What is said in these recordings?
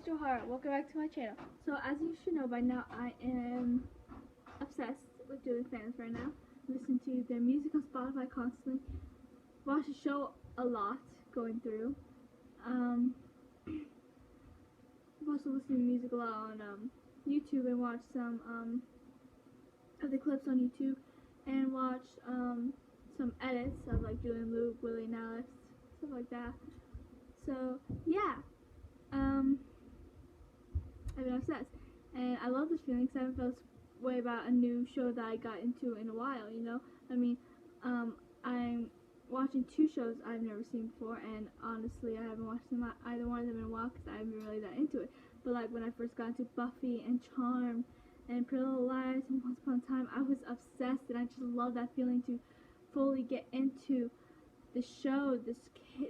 Johara, welcome back to my channel. So as you should know by now, I am obsessed with Julie fans right now. Listen to their music on Spotify constantly. Watch the show a lot going through. I've also listened to music a lot on YouTube and watched some of the clips on YouTube and watched some edits of like Julie and Luke, Willie and Alex, stuff like that. So yeah. I've been obsessed, and I love this feeling because I haven't felt this way about a new show that I got into in a while, you know? I mean, I'm watching two shows I've never seen before, and honestly, I haven't watched them, either one of them in a while because I haven't been really that into it. But like when I first got into Buffy and Charmed and Pretty Little Liars and Once Upon a Time, I was obsessed, and I just love that feeling to fully get into the show,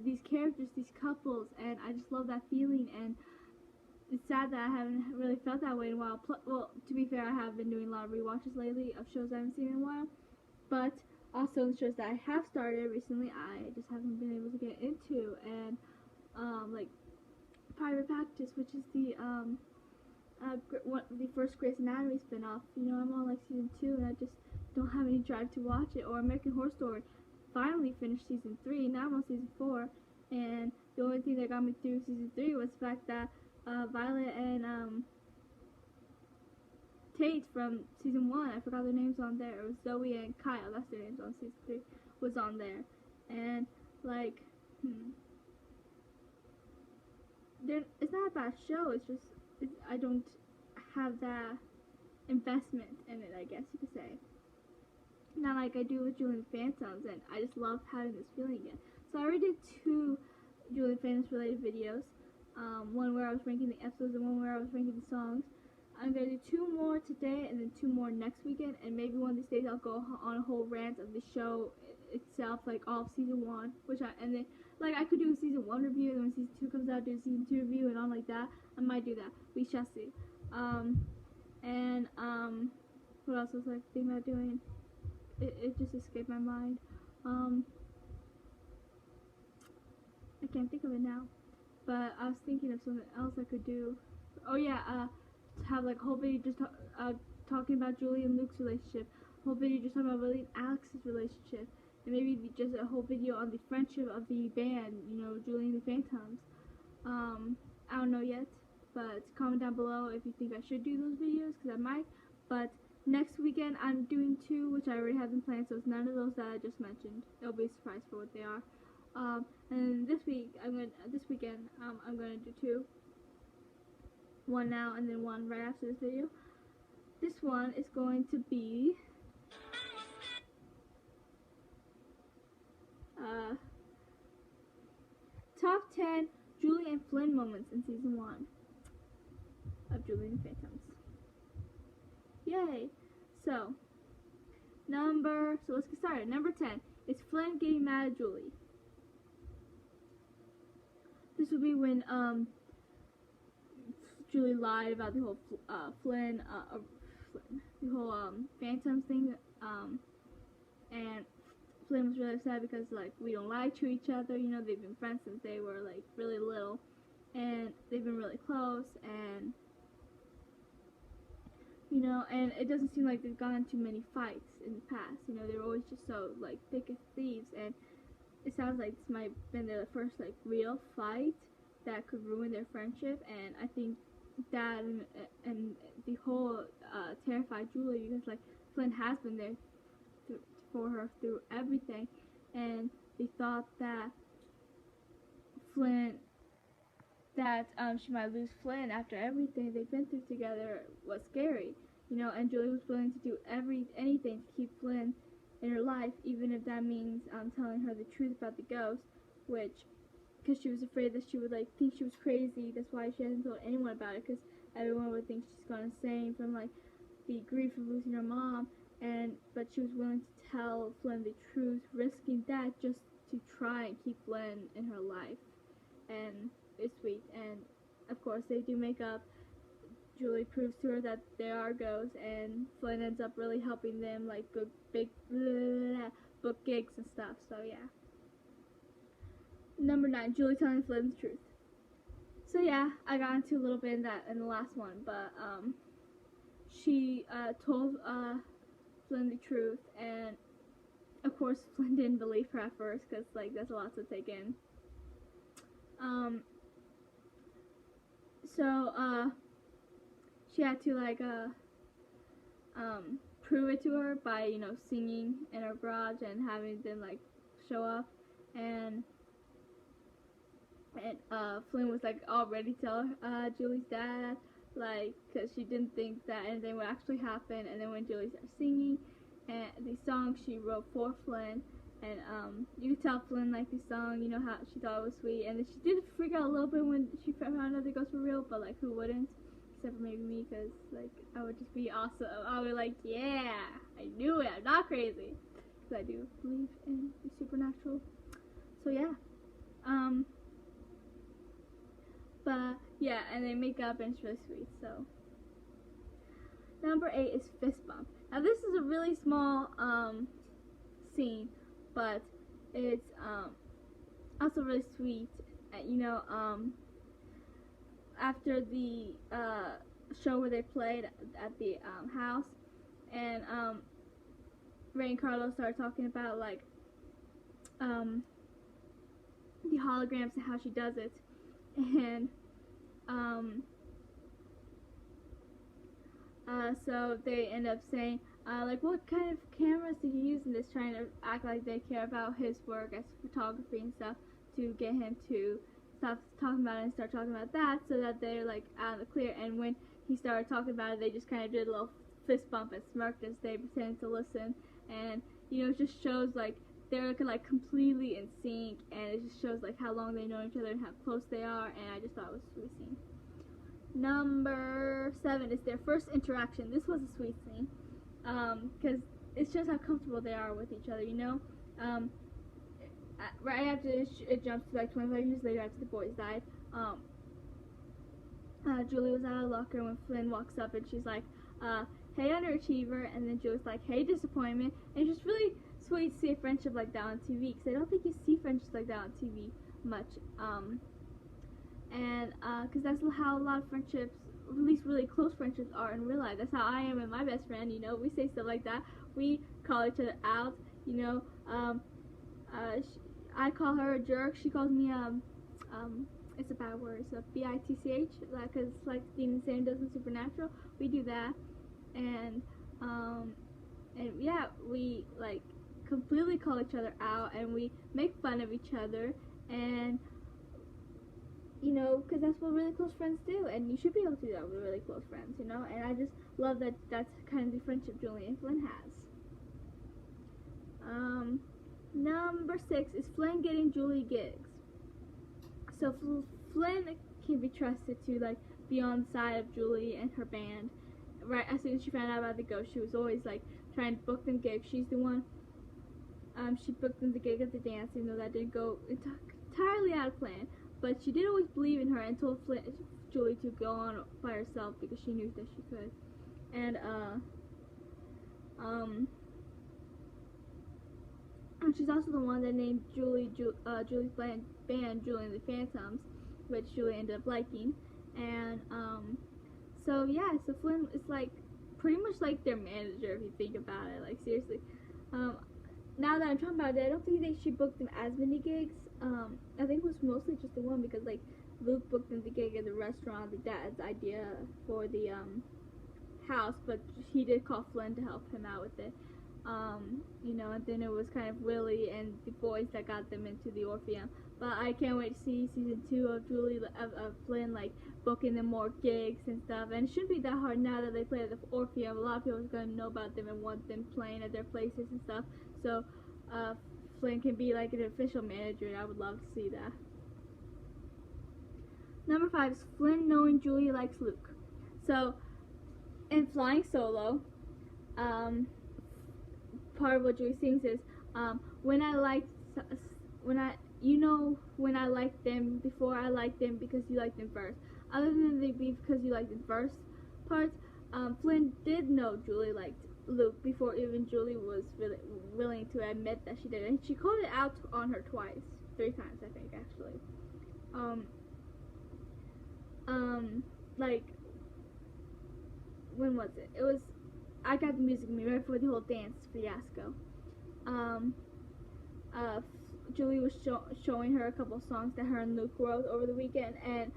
these characters, these couples, and I just love that feeling. And it's sad that I haven't really felt that way in a while. Well, to be fair, I have been doing a lot of rewatches lately of shows I haven't seen in a while, but also the shows that I have started recently, I just haven't been able to get into. And like Private Practice, which is the first Grey's Anatomy spinoff. You know, I'm on like season 2, and I just don't have any drive to watch it. Or American Horror Story. Finally finished season 3. Now I'm on season 4, and the only thing that got me through season 3 was the fact that Violet and Tate from season 1, I forgot their names on there. It was Zoe and Kyle, that's their names on season 3, was on there. And like, it's not a bad show. It's just I don't have that investment in it, I guess you could say. Not like I do with Julie and the Phantoms, and I just love having this feeling again. So I already did 2 Julie and Phantoms related videos. One where I was ranking the episodes and one where I was ranking the songs. I'm going to do 2 more today and then 2 more next weekend, and maybe one of these days I'll go on a whole rant of the show itself, like all of season 1, and then like I could do a season 1 review, and then when season 2 comes out, do a season 2 review and all like that. I might do that. We shall see. What else was I thinking about doing? It just escaped my mind. I can't think of it now. But I was thinking of something else I could do. Oh yeah, have like a whole video just talking about Julie and Luke's relationship. A whole video just talking about Willie and Alex's relationship. And maybe just a whole video on the friendship of the band, you know, Julie and the Phantoms. I don't know yet, but comment down below if you think I should do those videos, because I might. But next weekend I'm doing 2, which I already have them planned, so it's none of those that I just mentioned. It'll be a surprise for what they are. And this weekend I'm gonna do 2. One now and then one right after this video. This one is going to be top 10 Julie and Flynn moments in season 1 of Julie and the Phantoms. Yay! So let's get started. Number 10 is Flynn getting mad at Julie. This will be when Julie lied about the whole Flynn, the whole Phantoms thing, and Flynn was really upset because like we don't lie to each other. You know, they've been friends since they were like really little, and they've been really close, and you know, and it doesn't seem like they've gotten into many fights in the past. You know, they're always just so like thick as thieves, and it sounds like this might have been their first like real fight that could ruin their friendship. And I think that and the whole terrified Julie, because like Flynn has been there for her through everything, and they thought that she might lose Flynn after everything they've been through together was scary, you know. And Julie was willing to do anything to keep Flynn in her life, even if that means telling her the truth about the ghost, because she was afraid that she would like think she was crazy. That's why she hasn't told anyone about it, because everyone would think she's gone insane from like the grief of losing her mom. But she was willing to tell Flynn the truth, risking that just to try and keep Flynn in her life. And it's sweet. And of course they do make up. Julie proves to her that they are ghosts, and Flynn ends up really helping them, like good big book gigs and stuff. So yeah. Number 9, Julie telling Flynn the truth. So yeah, I got into a little bit in that in the last one, but she told Flynn the truth, and of course Flynn didn't believe her at first because like that's a lot to take in. So she had to like prove it to her by singing in her garage and having them like show up, and Flynn was like all ready to tell Julie's dad, like, because she didn't think that anything would actually happen. And then when Julie started singing and the song she wrote for Flynn, and you could tell Flynn liked the song, how she thought it was sweet. And then she did freak out a little bit when she found out the ghosts were real, but like who wouldn't? Except for maybe me, because like I would just be awesome. I would like, yeah, I knew it. I'm not crazy, because I do believe in the supernatural. So yeah, but yeah, and they make up and it's really sweet. So number 8 is fist bump. Now this is a really small scene, but it's also really sweet. After the show where they played at the house, and Ray and Carlos started talking about like the holograms and how she does it, and so they end up saying like, what kind of cameras did you use in this, trying to act like they care about his work as photography and stuff, to get him to stop talking about it and start talking about that, so that they're like out of the clear. And when he started talking about it, they just kind of did a little fist bump and smirked as they pretended to listen. And it just shows like they're like completely in sync, and it just shows like how long they know each other and how close they are. And I just thought it was a sweet scene. Number 7 is their first interaction. This was a sweet scene, because it shows how comfortable they are with each other. Right after it jumps to like 25 years later, after the boys died. Julie was out of the locker when Flynn walks up, and she's like, hey, underachiever, and then Julie's like, hey, disappointment. And it's just really sweet to see a friendship like that on TV, because I don't think you see friendships like that on TV much, because that's how a lot of friendships, at least really close friendships, are in real life. That's how I am with my best friend. We say stuff like that, we call each other out. I call her a jerk, she calls me it's a bad word, so bitch, because like Dean and Sam does in Supernatural. We do that, and yeah, we like completely call each other out, and we make fun of each other, and because that's what really close friends do, and you should be able to do that with really close friends, and I just love that that's kind of the friendship Julie and Flynn has. Number 6 is Flynn getting Julie gigs. So Flynn can be trusted to like be on the side of Julie and her band. Right as soon as she found out about the ghost, she was always like trying to book them gigs. She's the one. She booked them the gig at the dance, even though that didn't go entirely out of plan. But she did always believe in her and told Julie to go on by herself because she knew that she could. And she's also the one that named Julie's band Julie and the Phantoms, which Julie ended up liking. And so yeah, so Flynn is like pretty much like their manager if you think about it. Like seriously. Now that I'm talking about it, I don't think that she booked them as many gigs. I think it was mostly just the one, because like Luke booked them the gig at the restaurant, the dad's idea for the house, but he did call Flynn to help him out with it. And then it was kind of Willie and the boys that got them into the Orpheum. But I can't wait to see season 2 of Flynn like booking them more gigs and stuff. And it shouldn't be that hard now that they play at the Orpheum. A lot of people are going to know about them and want them playing at their places and stuff. So Flynn can be like an official manager, and I would love to see that. Number 5 is Flynn knowing Julie likes Luke. So in Flying Solo, part of what Julie sings is when I liked them before I liked them because you liked them first. Other than the because you liked them first parts, Flynn did know Julie liked Luke before even Julie was really willing to admit that she did, and she called it out on her 3 times, I think, actually. like, when was it? It was, I got the music in me right before the whole dance fiasco. Um, Julie was showing her a couple songs that her and Luke wrote over the weekend, and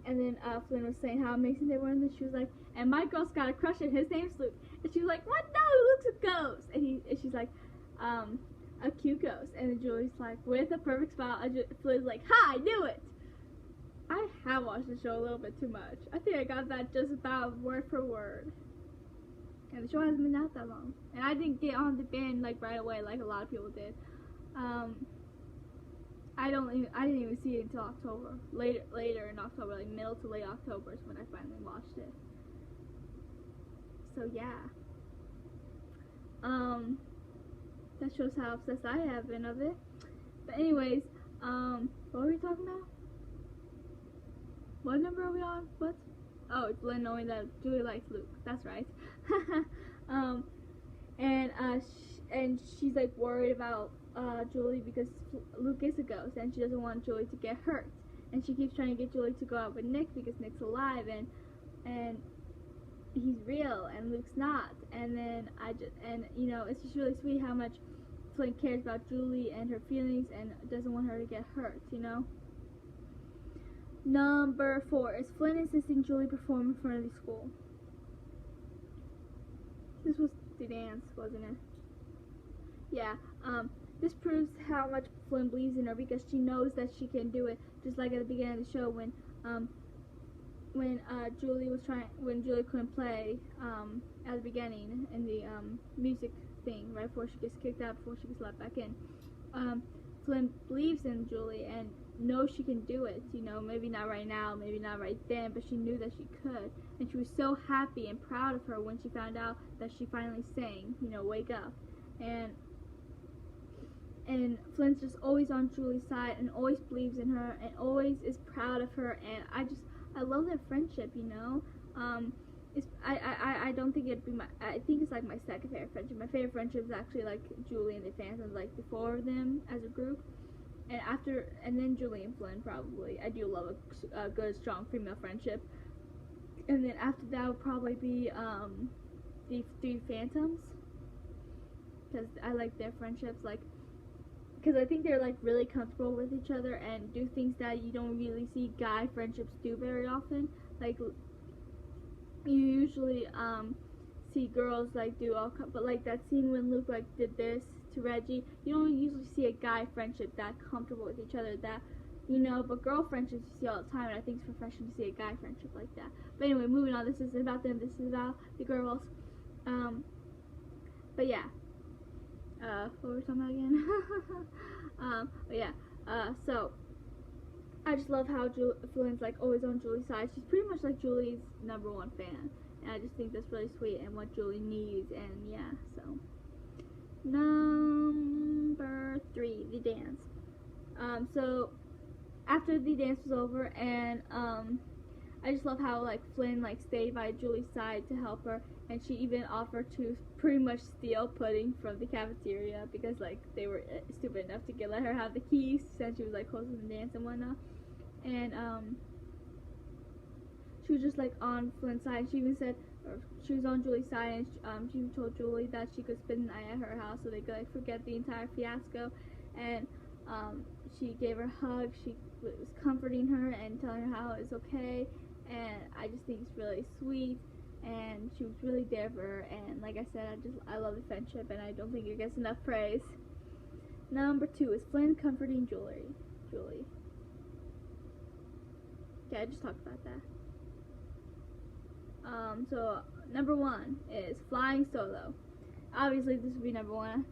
then Flynn was saying how amazing they were, and then she was like, and my girl's got a crush and his name's Luke, and she was like, what? No, Luke's a ghost, and she's like, a cute ghost, and then Julie's like, with a perfect smile, Flynn's like, ha, I knew it. I have watched the show a little bit too much. I think I got that just about word for word. And the show hasn't been out that long. And I didn't get on the band like right away like a lot of people did. I didn't even see it until October. Later in October, like middle to late October is when I finally watched it. So yeah. That shows how obsessed I have been of it. But anyways, what were we talking about? What number are we on? What? Oh, it's Flynn knowing that Julie likes Luke. That's right. And she's like worried about Julie because Luke is a ghost, and she doesn't want Julie to get hurt. And she keeps trying to get Julie to go out with Nick because Nick's alive and he's real and Luke's not. And then it's just really sweet how much Flynn cares about Julie and her feelings and doesn't want her to get hurt, Number 4 is Flynn insisting Julie perform in front of the school. This was the dance, wasn't it? Yeah, this proves how much Flynn believes in her because she knows that she can do it, just like at the beginning of the show when Julie couldn't play at the beginning in the music thing right before she gets kicked out, before she gets let back in. Flynn believes in Julie and knows she can do it, maybe not right now, maybe not right then, but she knew that she could, and she was so happy and proud of her when she found out that she finally sang, Wake Up, and Flynn's just always on Julie's side and always believes in her and always is proud of her, and I love their friendship, I don't think it'd be I think it's like my second favorite friendship. My favorite friendship is actually like Julie and the Phantoms, like the 4 of them as a group. And then Julie and Flynn probably. I do love a good, strong female friendship. And then after that would probably be the 3 Phantoms, because I like their friendships, because I think they're like really comfortable with each other and do things that you don't really see guy friendships do very often. Like you usually see girls like do but like that scene when Luke like did this to Reggie, you don't usually see a guy friendship that comfortable with each other, that but girl friendships you see all the time, and I think it's refreshing to see a guy friendship like that. But anyway, moving on, this isn't about them, this is about the girls. But yeah, what were we talking about again? But yeah, so I just love how Flynn's like always on Julie's side. She's pretty much like Julie's #1 fan, and I just think that's really sweet and what Julie needs. And yeah, so number 3, the dance. So after the dance was over, and I just love how like Flynn like stayed by Julie's side to help her, and she even offered to pretty much steal pudding from the cafeteria because like they were stupid enough to let her have the keys since she was like hosting the dance and whatnot. And she was just like on Flynn's side. She even said, or she was on Julie's side, and she told Julie that she could spend the night at her house so they could like forget the entire fiasco. And she gave her a hug. She was comforting her and telling her how it's okay. And I just think it's really sweet. And she was really there for her. And like I said, I love the friendship, and I don't think it gets enough praise. Number 2 is Flynn comforting Julie. Okay, I just talked about that. So number 1 is Flying Solo. Obviously this would be number 1,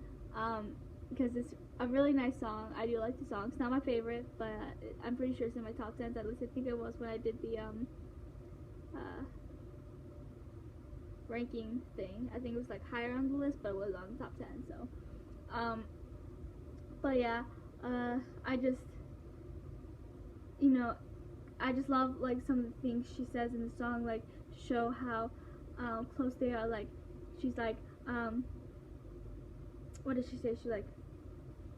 because it's a really nice song. I do like the song. It's not my favorite, but I'm pretty sure it's in my top 10s. At least I think it was when I did the ranking thing. I think it was like higher on the list, but it was on the top 10. So, but yeah, I just love like some of the things she says in the song, like to show how close they are. Like she's like, what does she say? She's like,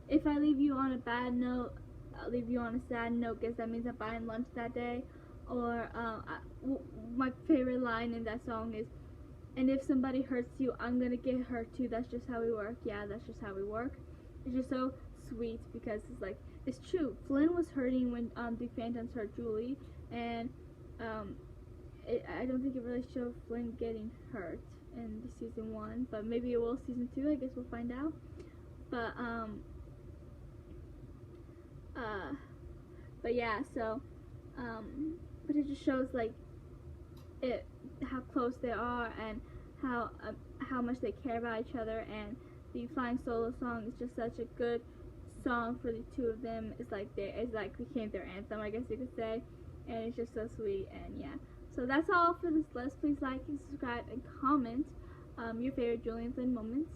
if I leave you on a bad note, I'll leave you on a sad note, guess that means I'm buying lunch that day. Or my favorite line in that song is, "And if somebody hurts you, I'm gonna get hurt too. That's just how we work." Yeah, that's just how we work. It's just so sweet because it's like, it's true. Flynn was hurting when the Phantoms hurt Julie, and I don't think it really showed Flynn getting hurt in the season 1, but maybe it will season 2. I guess we'll find out. But yeah. So but it just shows like how close they are and how much they care about each other. And the Flying Solo song is just such a good song for the two of them. It's like became their anthem, I guess you could say, and it's just so sweet. And yeah, so that's all for this list. Please like and subscribe and comment your favorite Julie and Flynn moments.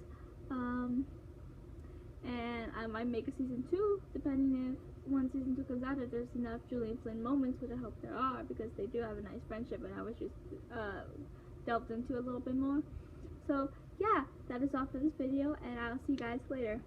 And I might make a season 2 depending if when season 2 comes out, if there's enough Julie and Flynn moments, which I hope there are, because they do have a nice friendship and I was just delved into a little bit more. So yeah, that is all for this video, and I'll see you guys later.